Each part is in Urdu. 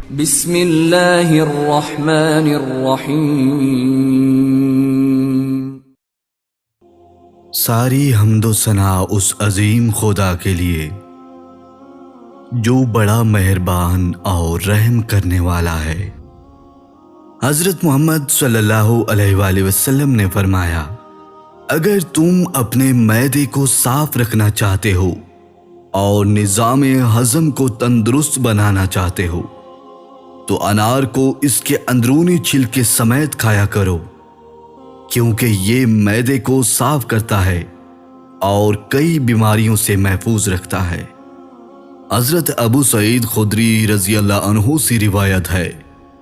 بسم اللہ الرحمن الرحیم۔ ساری حمد و ثنا اس عظیم خدا کے لیے جو بڑا مہربان اور رحم کرنے والا ہے۔ حضرت محمد صلی اللہ علیہ وآلہ وسلم نے فرمایا، اگر تم اپنے معدے کو صاف رکھنا چاہتے ہو اور نظام ہضم کو تندرست بنانا چاہتے ہو تو انار کو اس کے اندرونی چھلکے سمیت کھایا کرو، کیونکہ یہ معدے کو صاف کرتا ہے اور کئی بیماریوں سے محفوظ رکھتا ہے۔ حضرت ابو سعید خدری رضی اللہ عنہ سے روایت ہے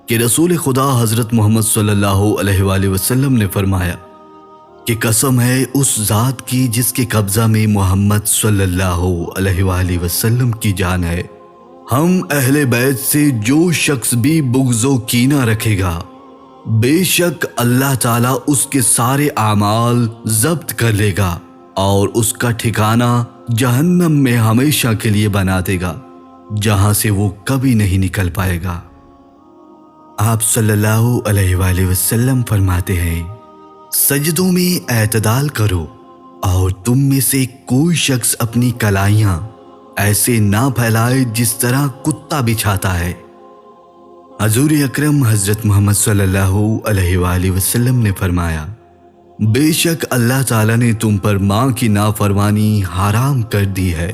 کہ رسول خدا حضرت محمد صلی اللہ علیہ وآلہ وسلم نے فرمایا کہ قسم ہے اس ذات کی جس کے قبضہ میں محمد صلی اللہ علیہ وآلہ وسلم کی جان ہے، ہم اہل بیت سے جو شخص بھی بغض و کینہ رکھے گا، بے شک اللہ تعالیٰ اس کے سارے اعمال ضبط کر لے گا اور اس کا ٹھکانہ جہنم میں ہمیشہ کے لیے بنا دے گا، جہاں سے وہ کبھی نہیں نکل پائے گا۔ آپ صلی اللہ علیہ وآلہ وسلم فرماتے ہیں، سجدوں میں اعتدال کرو اور تم میں سے کوئی شخص اپنی کلائیاں ایسے نہ پھیلائے جس طرح کتا بچھاتا ہے۔ حضور اکرم حضرت محمد صلی اللہ علیہ وآلہ وسلم نے فرمایا، بے شک اللہ تعالیٰ نے تم پر ماں کی نافرمانی حرام کر دی ہے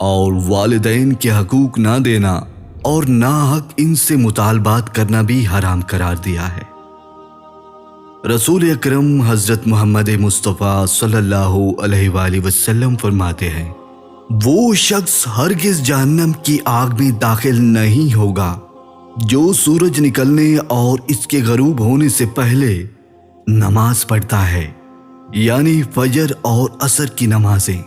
اور والدین کے حقوق نہ دینا اور ناحق ان سے مطالبات کرنا بھی حرام قرار دیا ہے۔ رسول اکرم حضرت محمد مصطفیٰ صلی اللہ علیہ وآلہ وسلم فرماتے ہیں، وہ شخص ہرگز جہنم کی آگ میں داخل نہیں ہوگا جو سورج نکلنے اور اس کے غروب ہونے سے پہلے نماز پڑھتا ہے، یعنی فجر اور عصر کی نمازیں۔